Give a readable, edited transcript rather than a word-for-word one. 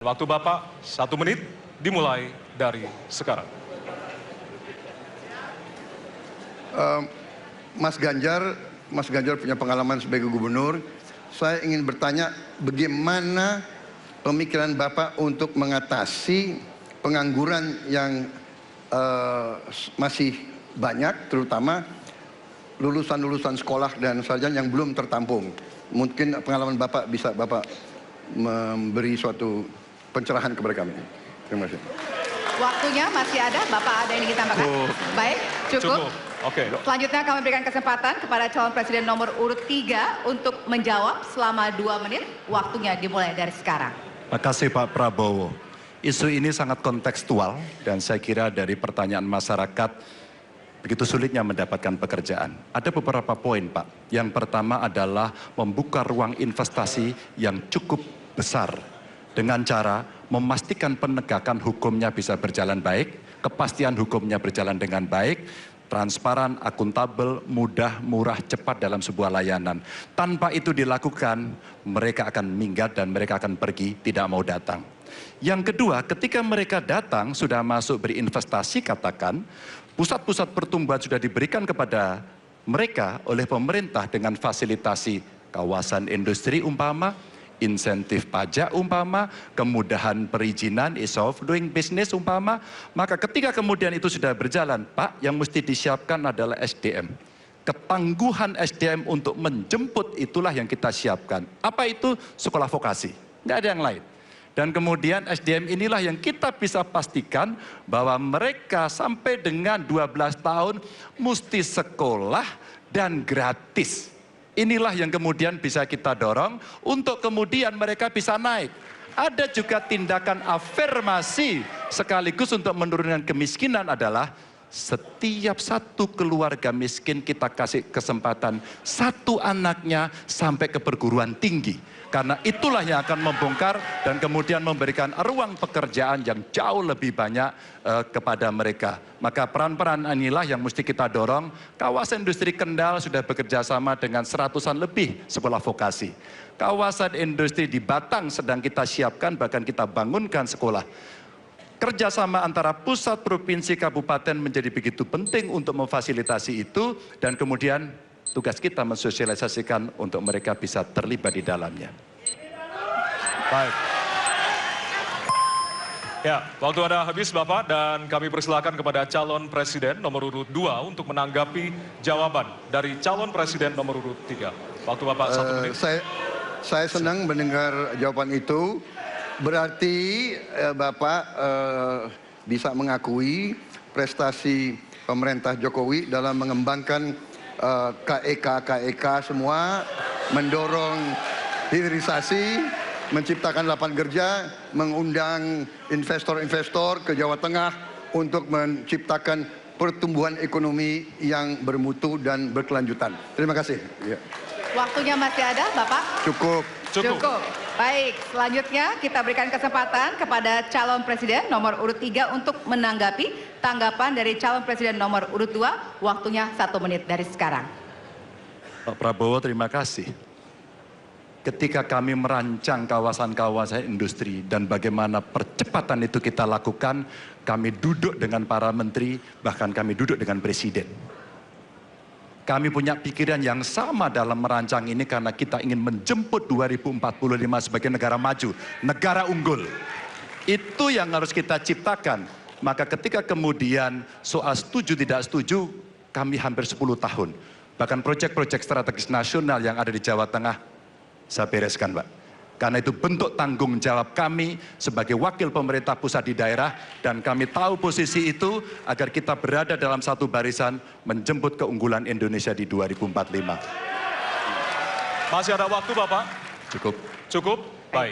Waktu Bapak 1 menit dimulai dari sekarang. Mas Ganjar punya pengalaman sebagai gubernur. Saya ingin bertanya, bagaimana pemikiran Bapak untuk mengatasi pengangguran yang masih banyak, terutama lulusan-lulusan sekolah dan sarjana yang belum tertampung. Mungkin pengalaman Bapak bisa Bapak memberi suatu pencerahan kepada kami. Terima kasih. Waktunya masih ada, Bapak ada yang ingin ditambahkan? Baik, cukup. Oke. Selanjutnya kami berikan kesempatan kepada calon presiden nomor urut 3 untuk menjawab selama 2 menit. Waktunya dimulai dari sekarang. Terima kasih Pak Prabowo. Isu ini sangat kontekstual dan saya kira dari pertanyaan masyarakat begitu sulitnya mendapatkan pekerjaan. Ada beberapa poin Pak. Yang pertama adalah membuka ruang investasi yang cukup besar dengan cara memastikan penegakan hukumnya bisa berjalan baik, kepastian hukumnya berjalan dengan baik, transparan, akuntabel, mudah, murah, cepat dalam sebuah layanan. Tanpa itu dilakukan, mereka akan minggat dan mereka akan pergi, tidak mau datang. Yang kedua, ketika mereka datang, sudah masuk berinvestasi katakan, pusat-pusat pertumbuhan sudah diberikan kepada mereka oleh pemerintah dengan fasilitasi kawasan industri umpama, insentif pajak umpama, kemudahan perizinan, ease of doing business umpama, maka ketika kemudian itu sudah berjalan, Pak, yang mesti disiapkan adalah SDM. Ketangguhan SDM untuk menjemput itulah yang kita siapkan. Apa itu? Sekolah vokasi, nggak ada yang lain. Dan kemudian SDM inilah yang kita bisa pastikan bahwa mereka sampai dengan 12 tahun mesti sekolah dan gratis. Inilah yang kemudian bisa kita dorong untuk kemudian mereka bisa naik. Ada juga tindakan afirmasi sekaligus untuk menurunkan kemiskinan adalah setiap satu keluarga miskin kita kasih kesempatan satu anaknya sampai ke perguruan tinggi. Karena itulah yang akan membongkar dan kemudian memberikan ruang pekerjaan yang jauh lebih banyak kepada mereka. Maka peran-peran inilah yang mesti kita dorong. Kawasan industri Kendal sudah bekerja sama dengan 100-an lebih sekolah vokasi. Kawasan industri di Batang sedang kita siapkan, bahkan kita bangunkan sekolah. Kerjasama antara pusat, provinsi, kabupaten menjadi begitu penting untuk memfasilitasi itu. Dan kemudian tugas kita mensosialisasikan untuk mereka bisa terlibat di dalamnya. Baik. Ya, waktu Anda habis Bapak dan kami persilakan kepada calon presiden nomor urut 2 untuk menanggapi jawaban dari calon presiden nomor urut 3. Waktu Bapak 1 menit. Saya senang mendengar jawaban itu. Berarti Bapak bisa mengakui prestasi pemerintah Jokowi dalam mengembangkan KEK semua, mendorong hilirisasi, menciptakan lapangan kerja, mengundang investor-investor ke Jawa Tengah untuk menciptakan pertumbuhan ekonomi yang bermutu dan berkelanjutan. Terima kasih. Ya. Waktunya masih ada, Bapak? Cukup. Baik, selanjutnya kita berikan kesempatan kepada calon presiden nomor urut 3 untuk menanggapi tanggapan dari calon presiden nomor urut 2. Waktunya 1 menit dari sekarang. Pak Prabowo, terima kasih. Ketika kami merancang kawasan-kawasan industri dan bagaimana percepatan itu kita lakukan, kami duduk dengan para menteri, bahkan kami duduk dengan presiden. Kami punya pikiran yang sama dalam merancang ini karena kita ingin menjemput 2045 sebagai negara maju, negara unggul. Itu yang harus kita ciptakan. Maka ketika kemudian soal setuju tidak setuju, kami hampir 10 tahun. Bahkan proyek-proyek strategis nasional yang ada di Jawa Tengah, saya bereskan Pak. Karena itu bentuk tanggung jawab kami sebagai wakil pemerintah pusat di daerah. Dan kami tahu posisi itu agar kita berada dalam satu barisan menjemput keunggulan Indonesia di 2045. Masih ada waktu Bapak? Cukup. Cukup.